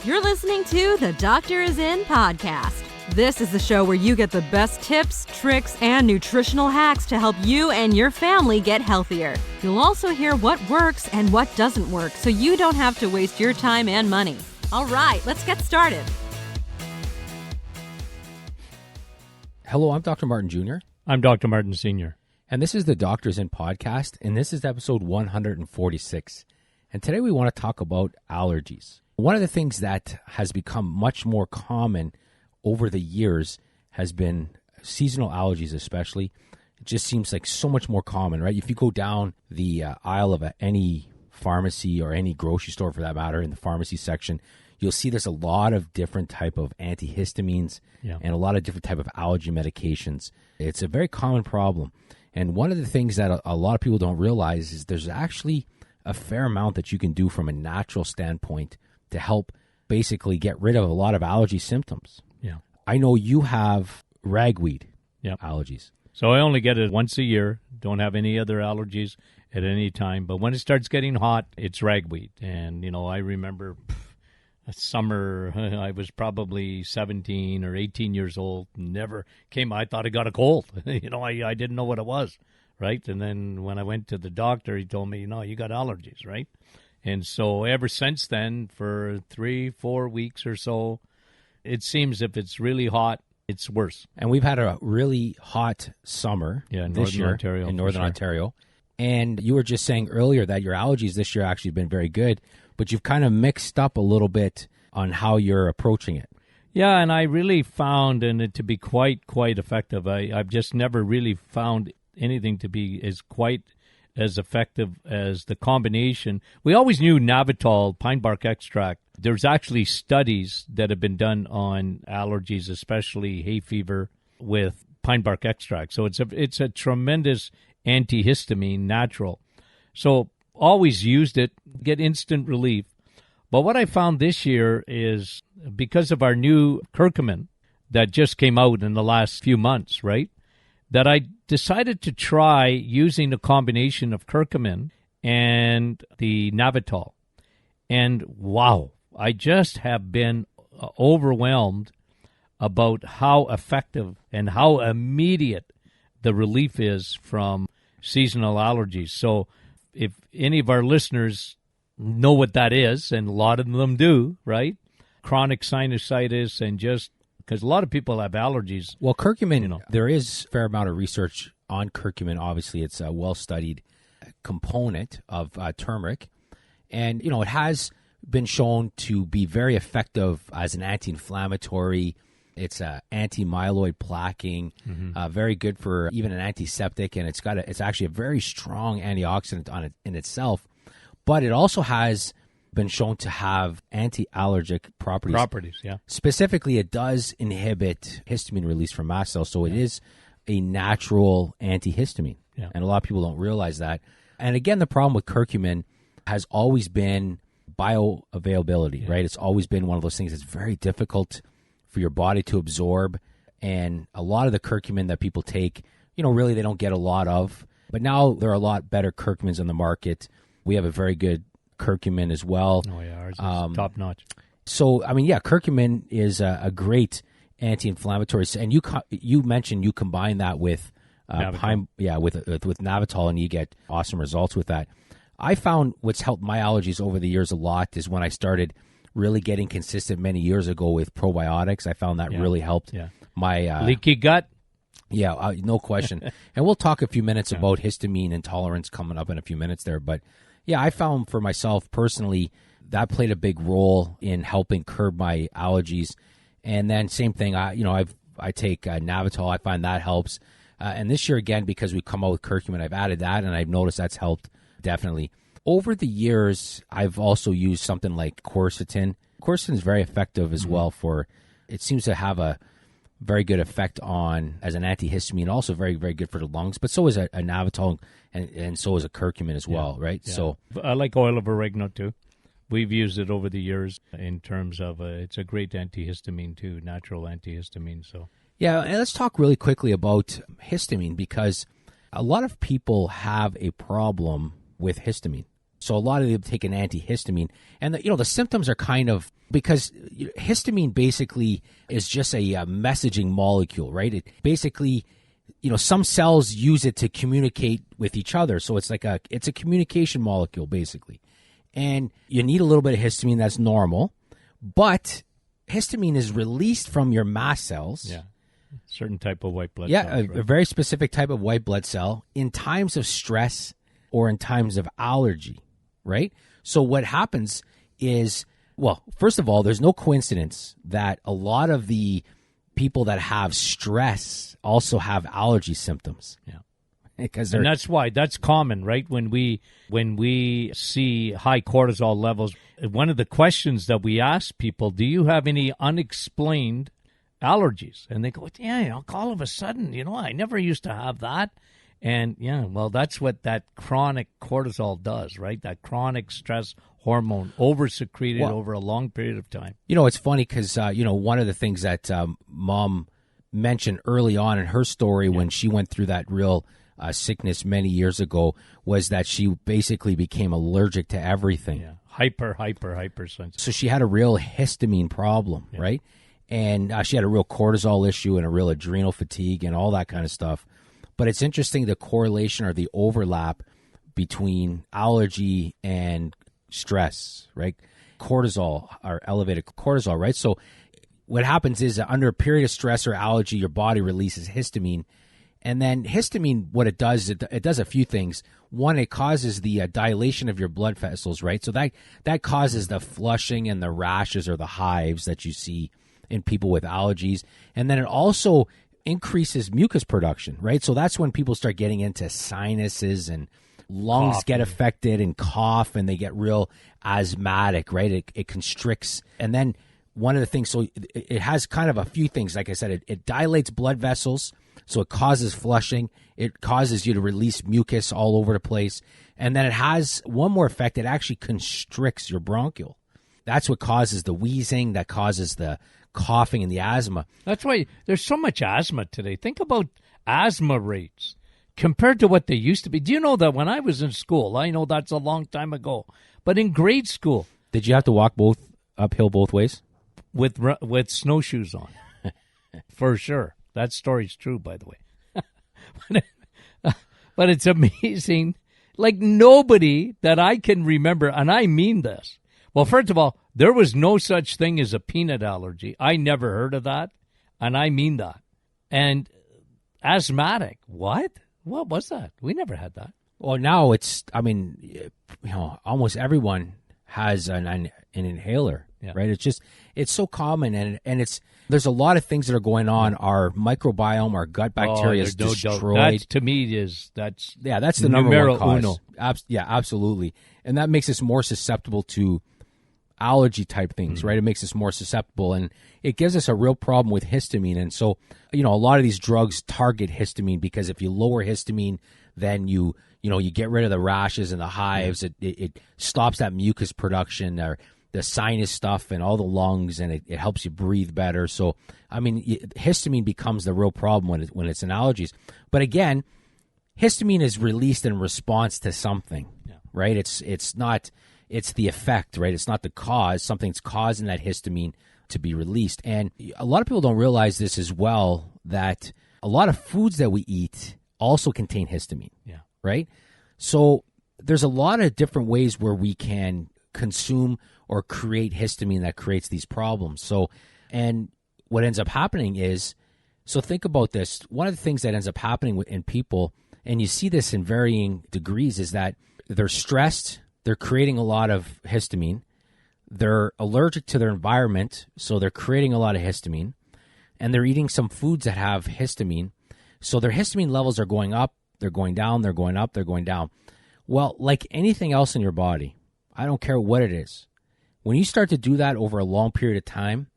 You're listening to the Doctor Is In podcast. This is the show where you get the best tips, tricks, and nutritional hacks to help you and your family get healthier. You'll also hear what works and what doesn't work so you don't have to waste your time and money. All right, let's get started. Hello, I'm Dr. Martin Jr. I'm Dr. Martin Sr. And this is the Doctors In podcast, and this is episode 146. And today we want to talk about allergies. One of the things that has become much more common over the years has been seasonal allergies, especially. It just seems like so much more common, right? If you go down the aisle of any pharmacy or any grocery store, for that matter, in the pharmacy section, you'll see there's a lot of different type of antihistamines and a lot of different type of allergy medications. It's a very common problem. And one of the things that a lot of people don't realize is there's actually a fair amount that you can do from a natural standpoint to help basically get rid of a lot of allergy symptoms. Yeah. I know you have ragweed allergies. So I only get it once a year. Don't have any other allergies at any time. But when it starts getting hot, it's ragweed. And, I remember summer, I was probably 17 or 18 years old. Never came, I thought I got a cold. I didn't know what it was, right? And then when I went to the doctor, he told me, you got allergies, right? And so ever since then, for 3-4 weeks or so, it seems if it's really hot, it's worse. And we've had a really hot summer this year in Northern Ontario. And you were just saying earlier that your allergies this year actually been very good, but you've kind of mixed up a little bit on how you're approaching it. Yeah, and I really found it to be quite effective. I've just never really found anything to be quite as effective as the combination. We always knew Navitol, pine bark extract. There's actually studies that have been done on allergies, especially hay fever, with pine bark extract. So it's a tremendous antihistamine, natural. So always used it, get instant relief. But what I found this year is because of our new curcumin that just came out in the last few months, right, that I decided to try using a combination of curcumin and the Navitol. And wow, I just have been overwhelmed about how effective and how immediate the relief is from seasonal allergies. So if any of our listeners know what that is, and a lot of them do, right? Chronic sinusitis and just because a lot of people have allergies. Well, curcumin, there is a fair amount of research on curcumin. Obviously, it's a well-studied component of turmeric. And, it has been shown to be very effective as an anti-inflammatory. It's anti-myeloid plaquing, very good for even an antiseptic, and it's actually a very strong antioxidant in itself. But it also has been shown to have anti-allergic properties. Specifically, it does inhibit histamine release from mast cells, so it is a natural antihistamine. Yeah. And a lot of people don't realize that. And again, the problem with curcumin has always been bioavailability, right? It's always been one of those things that's very difficult for your body to absorb. And a lot of the curcumin that people take, really they don't get a lot of. But now there are a lot better curcumins on the market. We have a very good curcumin as well. Oh, yeah, ours is top-notch. So, curcumin is a great anti-inflammatory. And you mentioned you combine that with Navitol. With Navitol, and you get awesome results with that. I found what's helped my allergies over the years a lot is when I started really getting consistent many years ago with probiotics. I found that really helped my... leaky gut? Yeah, no question. And we'll talk a few minutes about histamine intolerance coming up in a few minutes there. But yeah, I found for myself personally that played a big role in helping curb my allergies. And then same thing, I take Navitol. I find that helps. And this year again, because we come out with curcumin, I've added that, and I've noticed that's helped definitely. Over the years, I've also used something like quercetin. Quercetin is very effective as well it seems to have a very good effect as an antihistamine, also very, very good for the lungs, but so is a Navitol and so is a curcumin as well, right? Yeah. So I like oil of oregano too. We've used it over the years in terms of it's a great antihistamine too, natural antihistamine. So yeah, and let's talk really quickly about histamine because a lot of people have a problem with histamine. So a lot of them take an antihistamine. And, the symptoms are kind of, because histamine basically is just a messaging molecule, right? It basically, some cells use it to communicate with each other. So it's it's a communication molecule, basically. And you need a little bit of histamine. That's normal. But histamine is released from your mast cells. Yeah. Certain type of white blood cells. Yeah, a very specific type of white blood cell in times of stress or in times of allergy, right? So what happens is, well, first of all, there's no coincidence that a lot of the people that have stress also have allergy symptoms. Yeah. And that's why that's common, right? When we see high cortisol levels, one of the questions that we ask people, do you have any unexplained allergies? And they go, yeah, all of a sudden, I never used to have that. And well, that's what that chronic cortisol does, right? That chronic stress hormone over-secreted over a long period of time. It's funny because, one of the things that Mom mentioned early on in her story when she went through that real sickness many years ago was that she basically became allergic to everything. Yeah. Hyper sensitive. So she had a real histamine problem, right? And she had a real cortisol issue and a real adrenal fatigue and all that kind of stuff. But it's interesting the correlation or the overlap between allergy and stress, right? Cortisol or elevated cortisol, right? So what happens is that under a period of stress or allergy, your body releases histamine. And then histamine, what it does, it does a few things. One, it causes the dilation of your blood vessels, right? So that causes the flushing and the rashes or the hives that you see in people with allergies. And then it also increases mucus production, right? So that's when people start getting into sinuses and lungs get affected and cough and they get real asthmatic, right? It constricts. And then one of the things, so it has kind of a few things. Like I said, it dilates blood vessels. So it causes flushing. It causes you to release mucus all over the place. And then it has one more effect. It actually constricts your bronchial. That's what causes the wheezing, that causes the coughing and the asthma. That's why there's so much asthma today. Think about asthma rates compared to what they used to be. Do you know that when I was in school, I know that's a long time ago, but in grade school. Did you have to walk uphill both ways? With snowshoes on, for sure. That story's true, by the way. But it's amazing. Like nobody that I can remember, and I mean this. Well, first of all, there was no such thing as a peanut allergy. I never heard of that, and I mean that. And asthmatic, what? What was that? We never had that. Well, now it's, almost everyone has an inhaler, right? It's so common, and there's a lot of things that are going on. Our microbiome, our gut bacteria is destroyed. That, to me, that's the number one cause. Uno. Absolutely. And that makes us more susceptible to allergy type things, right? It makes us more susceptible, and it gives us a real problem with histamine. And so, a lot of these drugs target histamine because if you lower histamine, then you get rid of the rashes and the hives. It stops that mucus production or the sinus stuff and all the lungs, and it helps you breathe better. So, histamine becomes the real problem when it's in allergies. But again, histamine is released in response to something, right? It's the effect, right? It's not the cause. Something's causing that histamine to be released. And a lot of people don't realize this as well, that a lot of foods that we eat also contain histamine, right? So there's a lot of different ways where we can consume or create histamine that creates these problems. So, and what ends up happening is, so think about this. One of the things that ends up happening in people, and you see this in varying degrees, is that they're stressed. They're creating a lot of histamine. They're allergic to their environment, so they're creating a lot of histamine. And they're eating some foods that have histamine. So their histamine levels are going up, they're going down, they're going up, they're going down. Well, like anything else in your body, I don't care what it is, when you start to do that over a long period of time,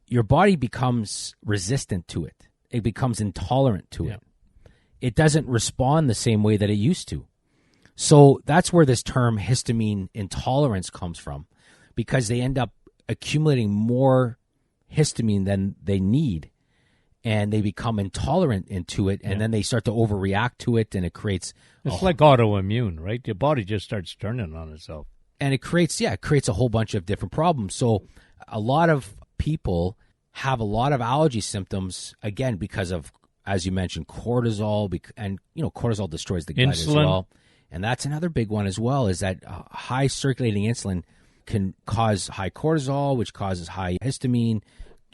your body becomes resistant to it. It becomes intolerant to it. It doesn't respond the same way that it used to. So that's where this term histamine intolerance comes from, because they end up accumulating more histamine than they need. and they become intolerant into it, and then they start to overreact to it, and it creates... It's like autoimmune, right? Your body just starts turning on itself. And it creates a whole bunch of different problems. So a lot of people have a lot of allergy symptoms, again, because of, as you mentioned, cortisol, and, cortisol destroys the gut as well. And that's another big one as well, is that high circulating insulin can cause high cortisol, which causes high histamine.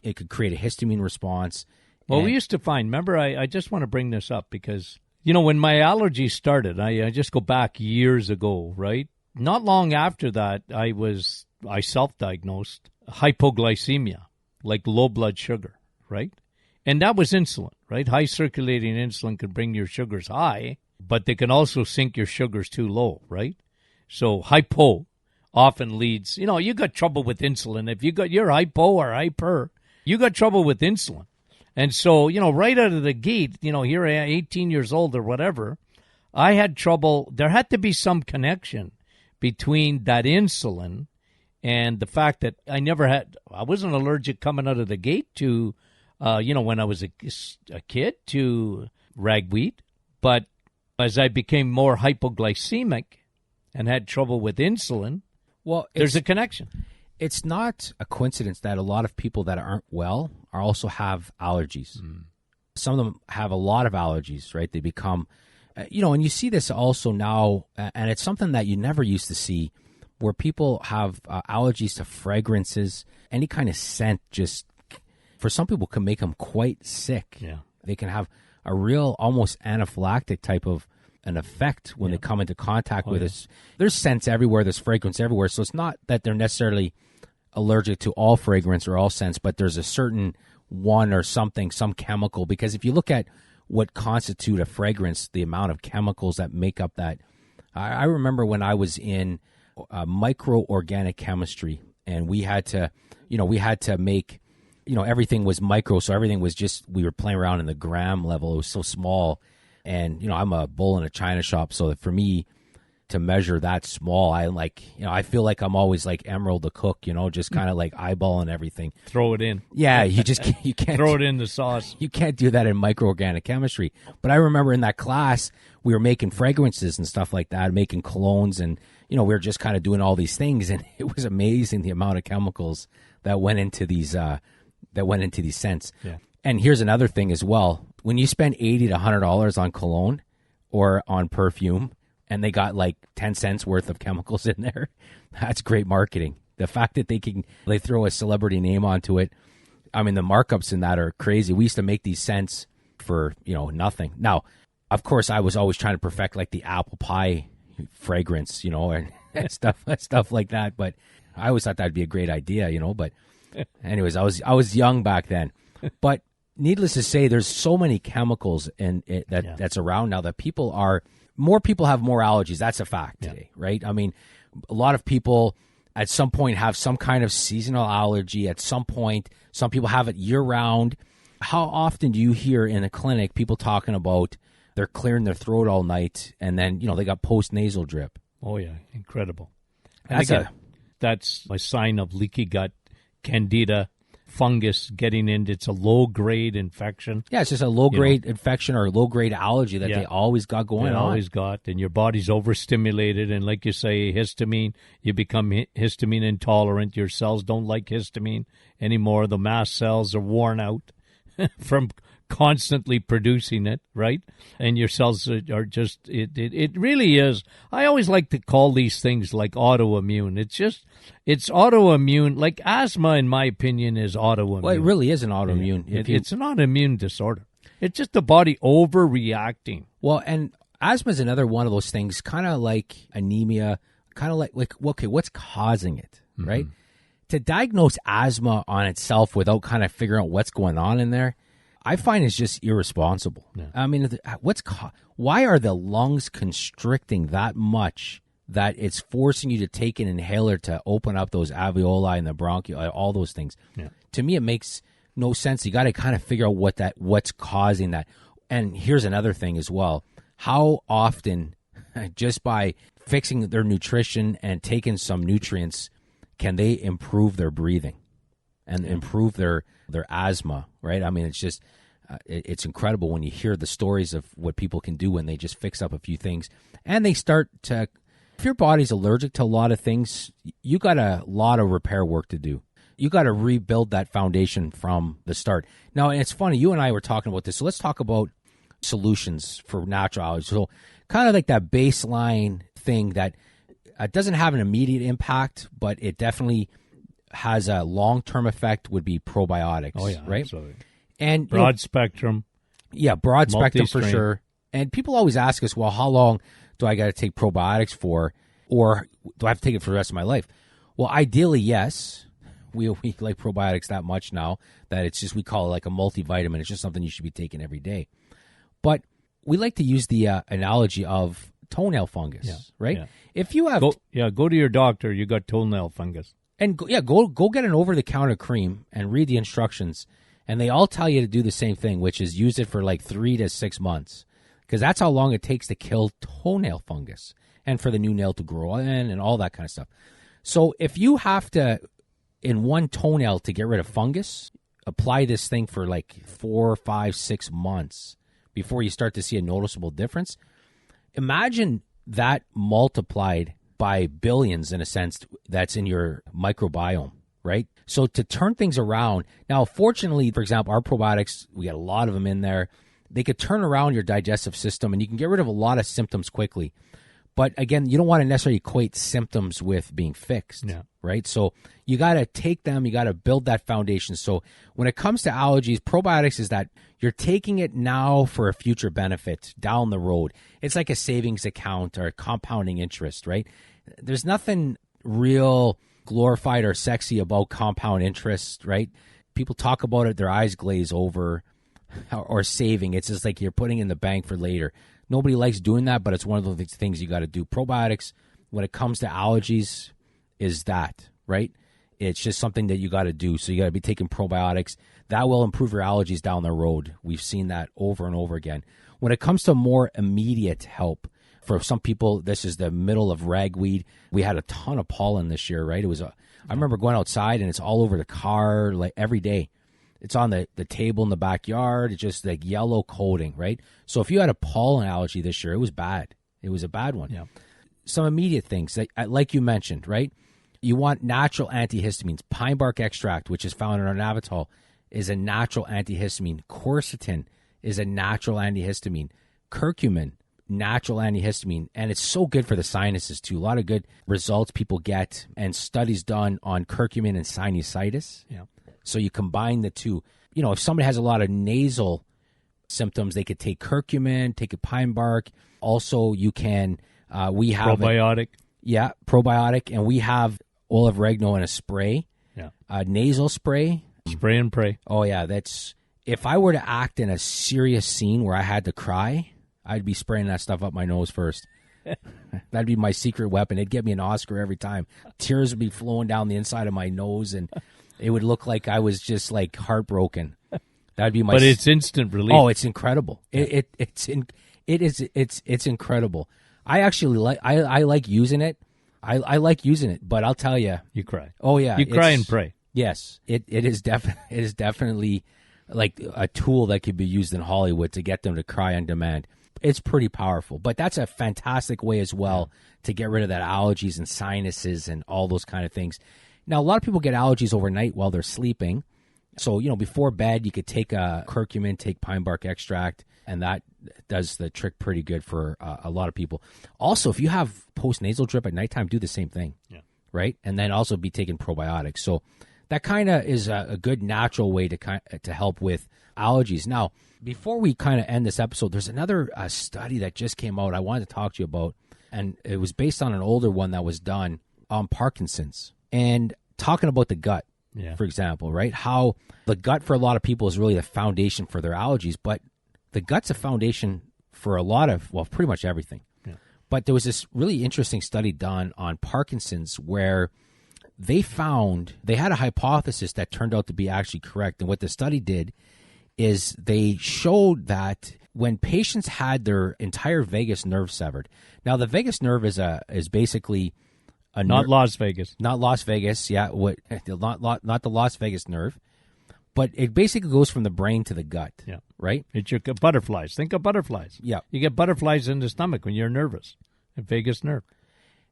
It could create a histamine response. Well, we used to find, remember, I just want to bring this up because, when my allergies started, I just go back years ago, right? Not long after that, I self-diagnosed hypoglycemia, like low blood sugar, right? And that was insulin, right? High circulating insulin can bring your sugars high, but they can also sink your sugars too low, right? So hypo often leads, you got trouble with insulin. If you're hypo or hyper, you got trouble with insulin. And so, right out of the gate, here I am, 18 years old or whatever, I had trouble. There had to be some connection between that insulin and the fact that I wasn't allergic coming out of the gate to, when I was a kid, to ragweed. But as I became more hypoglycemic and had trouble with insulin, there's a connection. It's not a coincidence that a lot of people that aren't well also have allergies. Some of them have a lot of allergies, right? They become, and you see this also now, and it's something that you never used to see, where people have allergies to fragrances, any kind of scent. Just for some people, can make them quite sick. Yeah, they can have a real, almost anaphylactic type of an effect when they come into contact with us. There's scents everywhere. There's fragrance everywhere. So it's not that they're necessarily allergic to all fragrance or all scents, but there's a certain one or something, some chemical. Because if you look at what constitute a fragrance, the amount of chemicals that make up that. I remember when I was in microorganic chemistry, and we had to make, everything was micro, so everything was just, we were playing around in the gram level. It was so small. And, I'm a bull in a china shop, so for me to measure that small, I feel like I'm always like Emerald the cook, just kind of like eyeballing everything. Throw it in. Yeah, you can't throw it in the sauce. You can't do that in microorganic chemistry. But I remember in that class, we were making fragrances and stuff like that, making colognes, and we were just kind of doing all these things, and it was amazing the amount of chemicals that went into these scents. Yeah. And here's another thing as well. When you spend $80 to $100 on cologne or on perfume, and they got like 10 cents worth of chemicals in there, that's great marketing. The fact that they throw a celebrity name onto it, I mean, the markups in that are crazy. We used to make these scents for, nothing. Now, of course, I was always trying to perfect like the apple pie fragrance, and stuff like that. But I always thought that'd be a great idea, But anyways, I was young back then. But needless to say, there's so many chemicals in it that's around now that more people have more allergies. That's a fact today, right? I mean, a lot of people at some point have some kind of seasonal allergy. At some point, some people have it year-round. How often do you hear in a clinic people talking about they're clearing their throat all night, and then they got post-nasal drip? Oh yeah, incredible. That's a sign of leaky gut, candida, fungus getting in. It's a low-grade infection. Yeah, it's just a low-grade infection or low-grade allergy that they always got going on. Always got, and your body's overstimulated, and like you say, histamine, you become histamine intolerant. Your cells don't like histamine anymore. The mast cells are worn out from constantly producing it, right? And your cells are just, it really is. I always like to call these things like autoimmune. It's autoimmune. Like asthma, in my opinion, is autoimmune. Well, it really is an autoimmune. It's an autoimmune disorder. It's just the body overreacting. Well, and asthma is another one of those things, kind of like anemia, kind of like, okay, what's causing it, right? To diagnose asthma on itself without kind of figuring out what's going on in there, I find it's just irresponsible. Yeah. I mean, why are the lungs constricting that much that it's forcing you to take an inhaler to open up those alveoli and the bronchioli, all those things? Yeah. To me, it makes no sense. You got to kind of figure out what's causing that. And here's another thing as well. How often, just by fixing their nutrition and taking some nutrients, can they improve their breathing and improve their asthma, right? I mean, it's just, It's incredible when you hear the stories of what people can do when they just fix up a few things. And they start to, if your body's allergic to a lot of things, you got a lot of repair work to do. You got to rebuild that foundation from the start. Now, and it's funny, you and I were talking about this, so let's talk about solutions for natural allergies. So kind of like that baseline thing that doesn't have an immediate impact, but it definitely has a long-term effect would be probiotics. Oh, yeah, right? Absolutely. And broad spectrum. Yeah, broad spectrum for multi-strain. sure. And people always ask us, well, how long do I got to take probiotics for, or do I have to take it for the rest of my life? Well, ideally, yes. We like probiotics that much now that it's just, we call it like a multivitamin. It's just something you should be taking every day. But we like to use the analogy of toenail fungus, right? Yeah. If you have... Go to your doctor. You got toenail fungus. And go get an over-the-counter cream and read the instructions. And they all tell you to do the same thing, which is use it for like 3 to 6 months. Because that's how long it takes to kill toenail fungus and for the new nail to grow in and all that kind of stuff. So if you have to, in one toenail to get rid of fungus, apply this thing for like 4, 5, 6 months before you start to see a noticeable difference. Imagine that multiplied by billions, in a sense, that's in your microbiome, right? So to turn things around, now, fortunately, for example, our probiotics, we got a lot of them in there. They could turn around your digestive system, and you can get rid of a lot of symptoms quickly. But again, you don't want to necessarily equate symptoms with being fixed, right? So you got to take them, you got to build that foundation. So when it comes to allergies, probiotics is that you're taking it now for a future benefit down the road. It's like a savings account or a compounding interest, right? There's nothing real glorified or sexy about compound interest, right? People talk about it, their eyes glaze over, or saving. It's just like you're putting in the bank for later. Nobody likes doing that, but it's one of those things you got to do. Probiotics, when it comes to allergies, is that, right? It's just something that you got to do. So you got to be taking probiotics. That will improve your allergies down the road. We've seen that over and over again. When it comes to more immediate help, for some people, this is the middle of ragweed. We had a ton of pollen this year, right? I remember going outside, and it's all over the car like every day. It's on the table in the backyard. It's just like yellow coating, right? So if you had a pollen allergy this year, it was bad. It was a bad one. Yeah. Some immediate things, like you mentioned, right? You want natural antihistamines. Pine bark extract, which is found in our Navitol, is a natural antihistamine. Quercetin is a natural antihistamine. Curcumin, natural antihistamine. And it's so good for the sinuses, too. A lot of good results people get and studies done on curcumin and sinusitis. Yeah. So you combine the two. You know, if somebody has a lot of nasal symptoms, they could take curcumin, take a pine bark. Also, you can, we have probiotic. Probiotic. And we have olive oregano in a spray. Yeah. Nasal spray. Spray and pray. Oh, yeah. If I were to act in a serious scene where I had to cry, I'd be spraying that stuff up my nose first. That'd be my secret weapon. It'd get me an Oscar every time. Tears would be flowing down the inside of my nose, and it would look like I was just like heartbroken. That'd be my. But it's instant relief. Oh, it's incredible. It's incredible. I actually like using it. I like using it, but I'll tell you, you cry. Oh yeah, you cry and pray. Yes, it is definitely like a tool that could be used in Hollywood to get them to cry on demand. It's pretty powerful, but that's a fantastic way as well to get rid of that allergies and sinuses and all those kind of things. Now, a lot of people get allergies overnight while they're sleeping. So, before bed, you could take a curcumin, take pine bark extract, and that does the trick pretty good for a lot of people. Also, if you have post-nasal drip at nighttime, do the same thing, right? And then also be taking probiotics. So that kind of is a good natural way to help with allergies. Now, before we kind of end this episode, there's another study that just came out I wanted to talk to you about, and it was based on an older one that was done on Parkinson's. And talking about the gut, for example, right? How the gut for a lot of people is really the foundation for their allergies, but the gut's a foundation for pretty much everything. Yeah. But there was this really interesting study done on Parkinson's where they had a hypothesis that turned out to be actually correct. And what the study did is they showed that when patients had their entire vagus nerve severed. Now, the vagus nerve is basically not Las Vegas. Not Las Vegas, yeah. Not the Las Vegas nerve, But it basically goes from the brain to the gut, right? It's your butterflies. Think of butterflies. Yeah. You get butterflies in the stomach when you're nervous, the vagus nerve.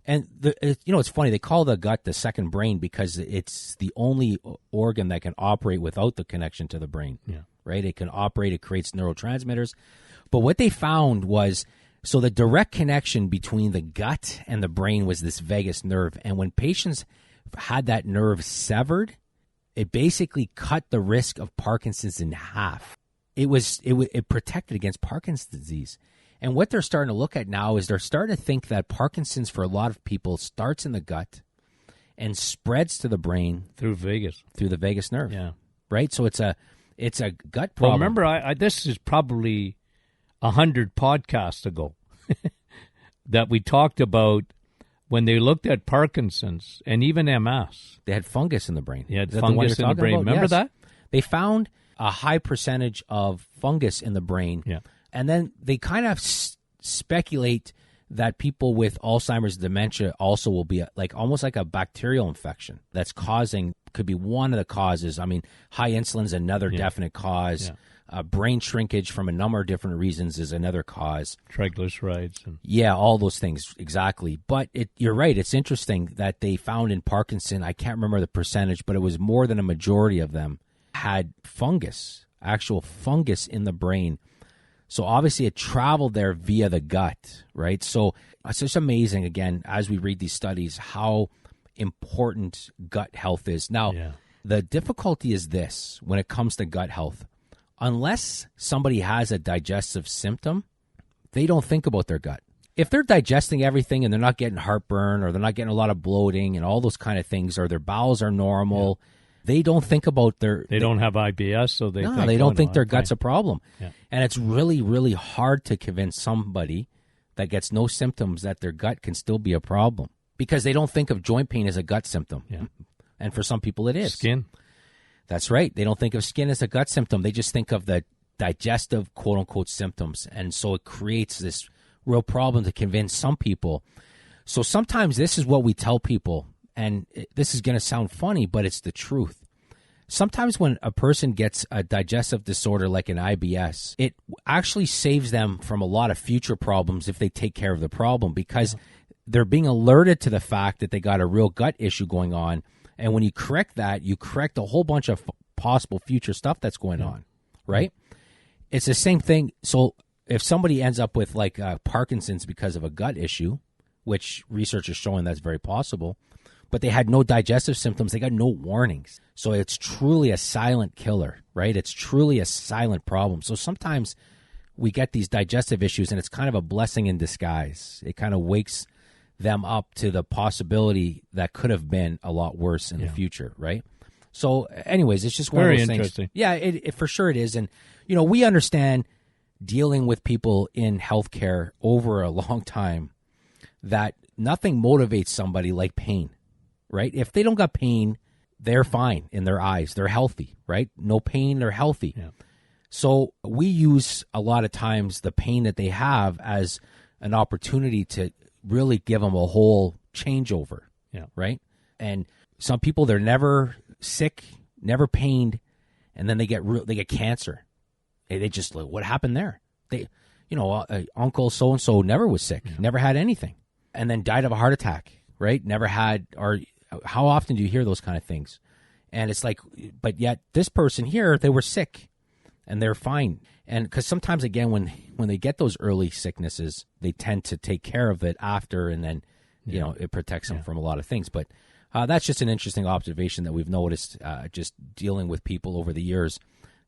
And, it's funny, they call the gut the second brain because it's the only organ that can operate without the connection to the brain, right? It can operate, it creates neurotransmitters. But what they found was, so the direct connection between the gut and the brain was this vagus nerve. And when patients had that nerve severed, it basically cut the risk of Parkinson's in half. It protected against Parkinson's disease. And what they're starting to look at now is they're starting to think that Parkinson's for a lot of people starts in the gut and spreads to the brain through the vagus nerve. Yeah. Right? So it's a gut problem. Well, remember, this is probably 100 podcasts ago that we talked about when they looked at Parkinson's and even MS. They had fungus in the brain. They had fungus in the brain. About? Remember Yes. that? They found a high percentage of fungus in the brain. Yeah. And then they kind of speculate that people with Alzheimer's dementia also will be almost like a bacterial infection that's could be one of the causes. I mean, high insulin is another definite cause. Yeah. Brain shrinkage from a number of different reasons is another cause. Triglycerides. All those things, exactly. But you're right. It's interesting that they found in Parkinson, I can't remember the percentage, but it was more than a majority of them had actual fungus in the brain. So obviously it traveled there via the gut, right? So it's just amazing, again, as we read these studies, how important gut health is. Now, the difficulty is this when it comes to gut health. Unless somebody has a digestive symptom, they don't think about their gut. If they're digesting everything and they're not getting heartburn or they're not getting a lot of bloating and all those kind of things, or their bowels are normal, they don't think about They don't have IBS, so they don't think their gut's a problem. Yeah. And it's really, really hard to convince somebody that gets no symptoms that their gut can still be a problem because they don't think of joint pain as a gut symptom. Yeah. And for some people it is. Skin. That's right. They don't think of skin as a gut symptom. They just think of the digestive, quote-unquote, symptoms. And so it creates this real problem to convince some people. So sometimes this is what we tell people, and this is going to sound funny, but it's the truth. Sometimes when a person gets a digestive disorder like an IBS, it actually saves them from a lot of future problems if they take care of the problem because they're being alerted to the fact that they got a real gut issue going on. And when you correct that, you correct a whole bunch of possible future stuff that's going on, right? It's the same thing. So if somebody ends up with Parkinson's because of a gut issue, which research is showing that's very possible, but they had no digestive symptoms, they got no warnings. So it's truly a silent killer, right? It's truly a silent problem. So sometimes we get these digestive issues and it's kind of a blessing in disguise. It kind of wakes them up to the possibility that could have been a lot worse in the future, right? So anyways, it's just one very of those things. interesting. Yeah, it for sure it is. And, we understand dealing with people in healthcare over a long time that nothing motivates somebody like pain, right? If they don't got pain, they're fine in their eyes. They're healthy, right? No pain, they're healthy. Yeah. So we use a lot of times the pain that they have as an opportunity to really give them a whole changeover, right? And some people, they're never sick, never pained, and then they get cancer. They just, what happened there? Uncle so-and-so never was sick, never had anything, and then died of a heart attack, right? Never had, or how often do you hear those kind of things? And it's like, but yet this person here, they were sick and they're fine. And because sometimes, again, when they get those early sicknesses, they tend to take care of it after, and then, it protects them from a lot of things. But that's just an interesting observation that we've noticed just dealing with people over the years,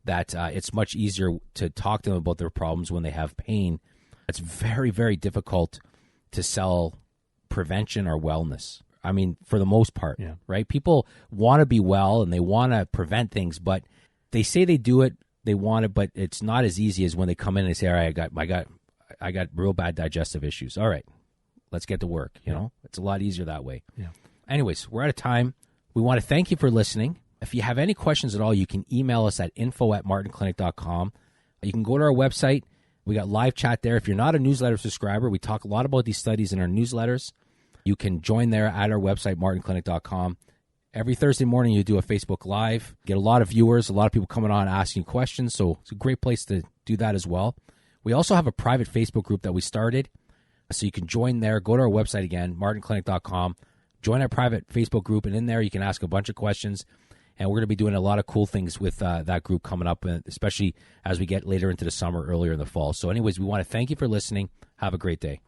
that it's much easier to talk to them about their problems when they have pain. It's very, very difficult to sell prevention or wellness. I mean, for the most part, right? People want to be well and they want to prevent things, but they say they do it, they want it, but it's not as easy as when they come in and they say, all right, I got real bad digestive issues. All right, let's get to work. It's a lot easier that way. Yeah. Anyways, we're out of time. We want to thank you for listening. If you have any questions at all, you can email us at info@martinclinic.com. You can go to our website. We got live chat there. If you're not a newsletter subscriber, we talk a lot about these studies in our newsletters. You can join there at our website, martinclinic.com. Every Thursday morning, you do a Facebook Live. Get a lot of viewers, a lot of people coming on asking questions, so it's a great place to do that as well. We also have a private Facebook group that we started, so you can join there. Go to our website again, martinclinic.com. Join our private Facebook group, and in there you can ask a bunch of questions. And we're going to be doing a lot of cool things with that group coming up, especially as we get later into the summer, earlier in the fall. So anyways, we want to thank you for listening. Have a great day.